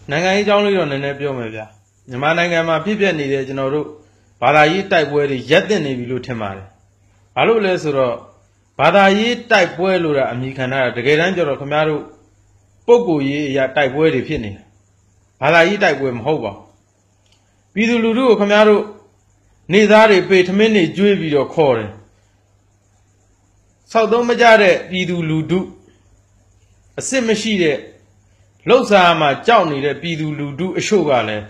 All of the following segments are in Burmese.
နိုင်ငံရေးအကြောင်းလေးတော့နည်းနည်းပြောမယ်ဗျာမြန်မာနိုင်ငံမှာဖြစ်ပျက်နေတဲ့ကျွန်တော်တို့ဘာသာရေးတိုက်ပွဲတွေရပ်တန့်နေပြီလို့ထင်ပါတယ်ဘာလို့လဲဆိုတော့ဘာသာရေးတိုက်ပွဲလို့တာအမိခံထားတာတကယ်တမ်းကျတော့ခင်ဗျားတို့ပုဂ္ဂိုလ်ရေးအရာတိုက်ပွဲတွေဖြစ်နေတာဘာသာရေးတိုက်ပွဲမဟုတ်ပါဘူးပြည်သူလူထုကိုခင်ဗျားတို့နေသားတွေပေထမင်းတွေကျွေးပြီးတော့ခေါ်တယ်ဆောက်သုံးမကြတဲ့ပြည်သူလူထုအစစ်မရှိတဲ့လှုပ်ရှားမှာကြောက်နေတဲ့ပြည်သူလူထုအချို့ကလည်း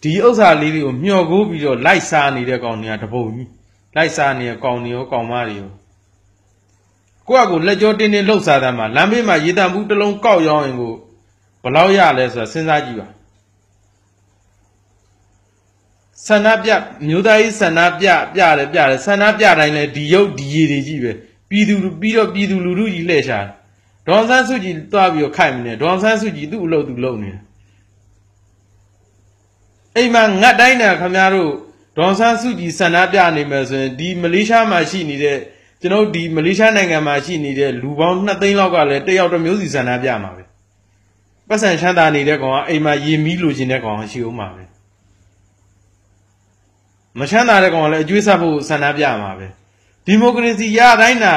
ဒီဥစ္စာလေးတွေကိုမျှော်ကိုးပြီးတော့လိုက်စားနေတဲ့ကောင်တွေကတပုံကြီးလိုက်စားနေတဲ့ကောင်တွေရောကောင်မတွေရောကိုယ့်အကိုလက်ကြောတင်းတင်းလှုပ်ရှားတာမှာလမ်းဘေးမှာရေတံဘူးတစ်လုံးကောက်ရောင်းရင်ကိုဘယ်လောက်ရလဲဆိုတာစဉ်းစားကြည့်ပါဆန္ဒပြမျိုးသားရေးဆန္ဒပြတယ်ဆန္ဒပြတိုင်းလဲဒီရုပ်ဒီရည်တွေကြီးပဲပြည်သူလူထုကြီးလှည့်ရှာဒေါန်ဆန်းစုကြည်သွားပြီးတော့ခိုက်မနေဒေါန်ဆန်းစုကြည်သူ့အလုပ်သူလုပ်နေတယ်အိမ်မှာငတ်တိုင်းနဲ့ခင်ဗျားတို့ဒေါန်ဆန်းစုကြည်ဆန္ဒပြနေမယ်ဆိုရင်ဒီမလေးရှားမှာရှိနေတဲ့ကျွန်တော်ဒီမလေးရှားနိုင်ငံမှာရှိနေတဲ့လူပေါင်း2 သိန်းလောက်ကလည်းတယောက်တစ်မျိုးစီဆန္ဒပြမှာပဲပတ်စံချမ်းသာနေတဲ့ကောင်ကအိမ်မှာရေမီးလိုချင်တဲ့ကောင်ကရှိဦးမှာပဲမချမ်းသာတဲ့ကောင်ကလည်းအကျွေးဆက်ဖို့ဆန္ဒပြမှာပဲဒီမိုကရေစီရတိုင်းနာ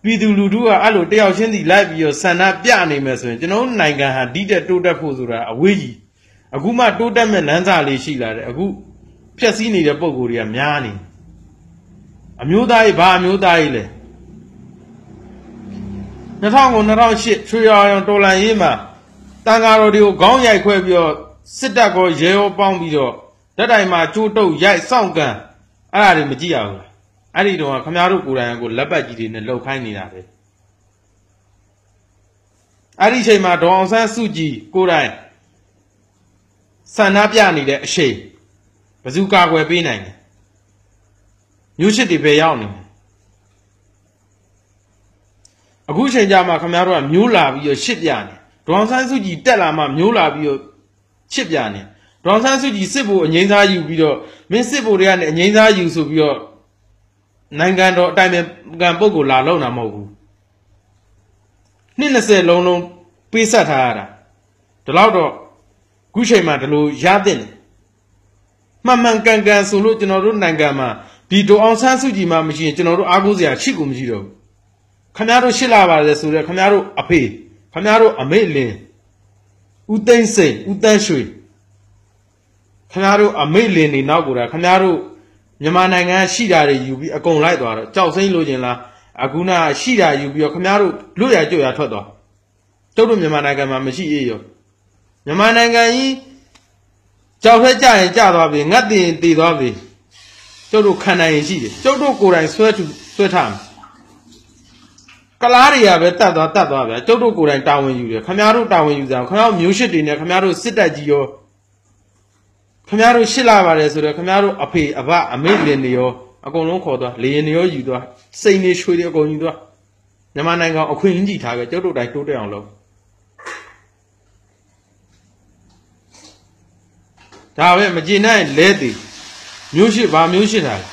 ပြည်သူလူထုကအဲ့လိုတယောက်ချင်းစီလိုက်ပြီးတော့ဆန္ဒပြနေမယ်ဆိုရင်ကျွန်တော်နိုင်ငံဟာဒီတက်တိုးတက်ဖို့ဆိုတာအဝေးကြီးအခုမှတိုးတက်မဲ့လမ်းစာလေးရှိလာတယ်အခုဖြက်စီးနေတဲ့ပုံကိုယ်တွေကများနေအမျိုးသားကြီးဘာအမျိုးသားကြီးလဲ2009-2008ချွေရောင်တော်လန်ရေးမှာတန်ဃာတော်တွေကိုခေါင်းရိုက်ခွဲပြီးတော့စစ်တပ်ကောရဲရောပေါင်းပြီးတော့ဓာတ်တိုင်မှာကျိုးတုပ်ရိုက်စောင့်ကန်အဲ့ဒါတွေမကြည့်ရဘူးလားအဲ့ဒီတော့ခင်ဗျားတို့ကိုယ်တိုင်ကိုလက်ပတ်ကြီးတွေနဲ့လှုပ်ခိုင်းနေတာပဲအဲ့ဒီအချိန်မှာဒေါ်အောင်ဆန်းစုကြည်ကိုယ်တိုင်ဆန္ဒပြနေတဲ့အရှိန်ဘယ်သူကာကွယ်ပေးနိုင်လဲမျိုးချစ်တွေပဲရောက်နေတယ်အခုချိန်ကြမှာခင်ဗျားတို့ကမျိုးလာပြီးတော့ရှစ်ပြနေဒေါ်အောင်ဆန်းစုကြည်တက်လာမှမျိုးလာပြီးတော့ရှစ်ပြနေဒေါ်အောင်ဆန်းစုကြည်စစ်ဖို့အငိမ့်စားယူပြီးတော့မင်းစစ်ဖို့တွေကနေအငိမ့်စားယူဆိုပြီးတော့နိုင်ငံတော်အတိုင်းခံပုဂ္ဂိုလ်လာလုံတာမဟုတ်ဘူးနှစ်20လုံးပေးဆက်ထားရတာဒီလောက်တော့ခုချိန်မှာဒီလိုရတဲ့မှန်မှန်ကန်ကန်ဆိုလို့ကျွန်တော်တို့နိုင်ငံမှာဒီဒေါ်အောင်ဆန်းစုကြည်မှမရှိရင်ကျွန်တော်တို့အားကိုးစရာရှိကိုမရှိတော့ဘူးခင်ဗျားတို့ရှစ်လာပါလေဆိုတော့ခင်ဗျားတို့အဖေခင်ဗျားတို့အမေလင်းဦးသိန်းစိန်ဦးတန်းရွှေခင်ဗျားတို့အမေလင်းနေနောက်ကိုတာခင်ဗျားတို့မြန်မာနိုင်ငံရှိတာတွေယူပြီးအကုန်လိုက်သွားတော့ကြောက်စိမ့်လို့ခြင်းလားအခုနရှိတာယူပြီးတော့ခင်ဗျားတို့လွတ်ရကြွရထွက်သွားကျုပ်တို့မြန်မာနိုင်ငံမှာမရှိအေးရောမြန်မာနိုင်ငံကြီးကြောက်ထွက်ကြရင်ကြသွားပြီငတ်တင်တည်သွားပြီကျုပ်တို့ခံနိုင်ရင်ရှိတယ်ကျုပ်တို့ကိုယ်တိုင်ဆွဲထားမယ်ကလားတွေကပဲတတ်သွားဗျာကျုပ်တို့ကိုယ်တိုင်တာဝန်ယူတယ်ခင်ဗျားတို့တာဝန်ယူကြအောင်ခင်ဗျားတို့မျိုးရှစ်တွေနဲ့ခင်ဗျားတို့စစ်တပ်ကြီးရောခင်ဗျားတို့ရှစ်လာပါတယ်ဆိုတော့ခင်ဗျားတို့အဖေအဘအမေလင်တွေရောအကုန်လုံးခေါ်သွားလေရင်တွေရောယူသွားစိန်တွေရွှေတွေအကုန်ယူသွားမြန်မာနိုင်ငံအခွင့်အရေးကြီးထားခဲ့ကျုပ်တို့တိုင်းတိုးတက်အောင်လုပ်ဒါပဲမကျေနပ်ရင်လဲသေးမျိုးရှစ်ဘာမျိုးရှစ်တာလဲ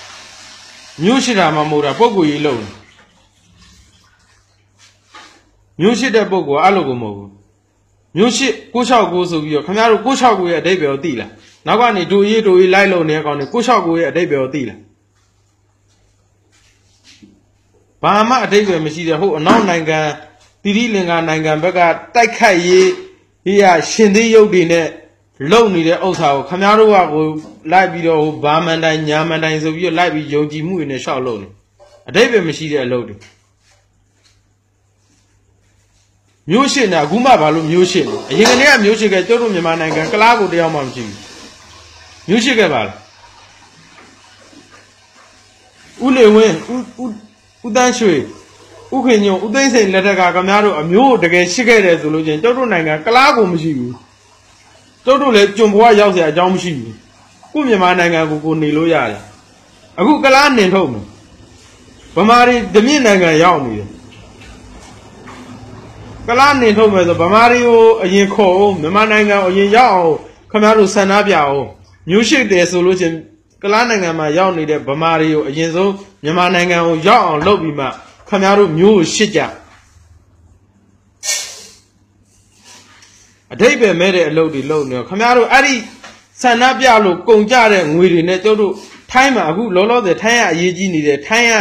မျိုးရှစ်တာမှမဟုတ်တာပုံကိုကြီးလုံးမျိုးရှစ်တဲ့ပုံကအဲ့လိုကိုမဟုတ်ဘူးမျိုးရှစ်669ဆိုပြီးတော့ခင်ဗျားတို့669ရဲ့အဓိပ္ပာယ်ကိုသိလားနောက်ကနေဒူရေးလိုက်လုံနေတဲ့ကောင်တွေ669ရဲ့အဓိပ္ပာယ်ကိုသိလားဘာမှအဓိပ္ပာယ်မရှိတဲ့ဟုတ်အနောက်နိုင်ငံတိရိလင်္ကာနိုင်ငံဘက်ကတိုက်ခတ်ရေးရရှင်သေးရုပ်တွေနဲ့လုံနေတဲ့ဥစ္စာကိုခင်ဗျားတို့ကကိုလိုက်ပြီးတော့ဘာမန်တိုင်းညာမန်တိုင်းဆိုပြီးတော့လိုက်ပြီးယုံကြည်မှုတွေနဲ့ရှောက်လုံနေအဓိပ္ပာယ်မရှိတဲ့အလုပ်တွေမျိုးရှစ်နဲ့အခုမှဘာလို့မျိုးရှစ်လဲအရင်ကတည်းကမျိုးရှစ်ကကျုပ်တို့မြန်မာနိုင်ငံကလားကိုတယောက်မှမရှိဘူးမျိုးရှစ်ခဲ့ပါလားဦးလေဝင်းဦးတန်းရွှေဦးခင်ညွန့်ဦးသိန်းစိန်လက်ထက်ကခင်ဗျားတို့အမျိုးတကယ်ရှိခဲ့တယ်ဆိုလို့ချင်းကျုပ်တို့နိုင်ငံကလားကိုမရှိဘူးကျုပ်တို့လည်းကျွန်ဘွားရောက်เสียအကြောင်းမရှိဘူးကိုမြန်မာနိုင်ငံကိုနေလို့ရတယ်အခုကလားနင်ထုတ်မယ်ဗမာတွေဓမြင့်နိုင်ငံရောက်နေတယ်ကလားနင်ထုတ်မယ်ဆိုဗမာတွေကိုအရင်ခေါ်အောင်မြန်မာနိုင်ငံအရင်ရောက်အောင်ခင်ဗျားတို့ဆန္ဒပြအောင်မျိုးရှိတယ်ဆိုလို့ချင်းကလားနိုင်ငံမှာရောက်နေတဲ့ဗမာတွေကိုအရင်ဆုံးမြန်မာနိုင်ငံကိုရောက်အောင်လုပ်ပြီးမှခင်ဗျားတို့မျိုးကိုရှစ်ကြ အထိပ္ပယ်မဲ့တဲ့အလုပ်တွေလုပ်နေတော့ခင်ဗျားတို့အဲ့ဒီဆန္ဒပြလို့ကုန်ကြတဲ့ငွေတွေနဲ့ကျုပ်တို့ထိုင်းမှာအခုလောလောဆယ်ထိုင်းရအရေးကြီးနေတယ်ထိုင်းရ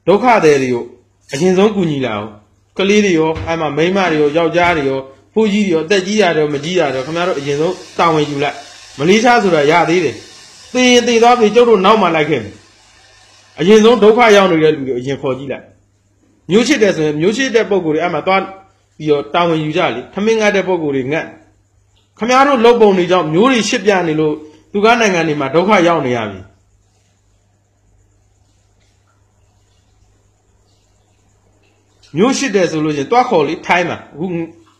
ဒုက္ခသည်တွေကိုအရင်ဆုံးကူညီလာအောင်ကလေးတွေရောအဲ့မှာမိန်းမတွေရောယောက်ျားတွေရောဖိုးကြီးတွေရောအသက်ကြီးရတယ်မကြီးရတယ်ခင်ဗျားတို့အရင်ဆုံးတာဝန်ယူလိုက်မလေးရှားဆိုတာရသေးတယ်သေရင်သေသွားပြီကျုပ်တို့နောက်မှလိုက်ခဲ့မယ်အရင်ဆုံးဒုက္ခရောက်နေတဲ့လူတွေအရင်ခေါ်ကြည့်လိုက်မျိုးချစ်တယ်ဆိုရင်မျိုးချစ်တဲ့ပုံကိုယ်တွေအဲ့မှာသွားပြီးတော့တာဝန်ယူကြလေထမင်းငတ်တဲ့ပုံကိုယ်တွေငတ်ခမရတို့လုံပုံတွေကြောင့်မျိုးတွေရှစ်ပြနေလို့သူကနိုင်ငံတွေမှာဒုက္ခရောက်နေရပြီမျိုးရှစ်တယ်ဆိုလို့ချင်းတွားခေါ်လေထိုင်းမှာအခု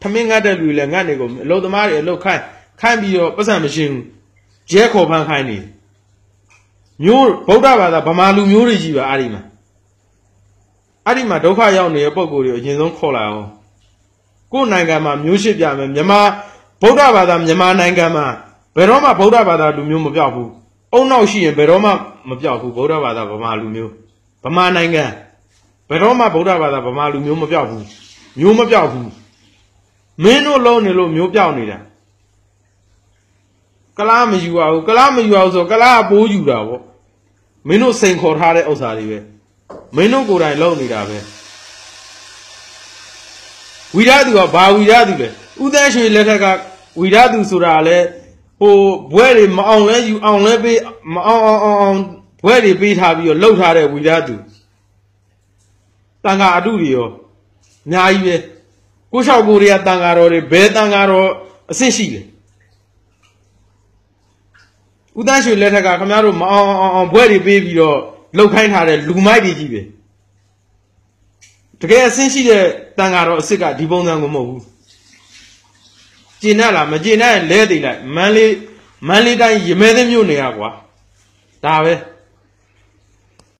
ထမင်းငတ်တဲ့လူတွေလည်းငတ်နေကုန်အလုံသမားတွေအလုံခိုင်းပြီးတော့ပတ်စံမရှင်းဘူးကျဲခေါ်ဖန်ခိုင်းနေမျိုးဗုဒ္ဓဘာသာဗမာလူမျိုးတွေကြီးပါအဲ့ဒီမှာဒုက္ခရောက်နေတဲ့ပုံကိုယ်တွေအရင်ဆုံးခေါ်လာအောင်ကိုယ်နိုင်ငံမှာမျိုးရှစ်ပြမယ်မြန်မာဗုဒ္ဓဘာသာမြန်မာနိုင်ငံမှာဘယ်တော့မှဗုဒ္ဓဘာသာလူမျိုးမပြောက်ဘူးအုံနောက်ရှိရင်ဘယ်တော့မှမပြောက်ဘူးဗုဒ္ဓဘာသာဗမာလူမျိုးဗမာနိုင်ငံဘယ်တော့မှဗုဒ္ဓဘာသာဗမာလူမျိုးမပြောက်ဘူးမျိုးမပြောက်ဘူးမင်းတို့လုံးနေလို့မျိုးပြောက်နေတာကလားမယူရဘူးကလားမယူရဘူးဆိုကလားအပိုးယူတာဗောမင်းတို့စိန်ခေါ်ထားတဲ့ဥစ္စာတွေပဲမင်းတို့ကိုယ်တိုင်လုံးနေတာပဲဝီရသူကဘာဝီရသူလဲဦးသန်းရွှေလက်ထက်ကဝီရသူဆိုတာလဲဟိုဘွဲတွေမအောင်လဲယူအောင်လဲပေးမအောင်ဘွဲတွေပေးထားပြီးတော့လှုပ်ထားတဲ့ဝီရသူတန်ခါအတုတွေရောအများကြီးပဲကိုလျှောက်ကိုတွေကတန်ခါတော်တွေဘယ်တန်ခါတော်အဆင့်ရှိလဲဦးသန်းရွှေလက်ထက်ကခင်ဗျားတို့မအောင်ဘွဲတွေပေးပြီးတော့လှုပ်ခိုင်းထားတဲ့လူမိုက်တွေကြီးပဲတကယ်အဆင့်ရှိတဲ့တန်ခါတော်အစ်စ်ကဒီပုံစံကိုမဟုတ်ဘူးကျင်တတ်လားမကျင်တတ်ရင်လဲသိလိုက်မန်းလေးတိုင်းရမဲသိမ်းမြို့နေရကွာဒါပဲ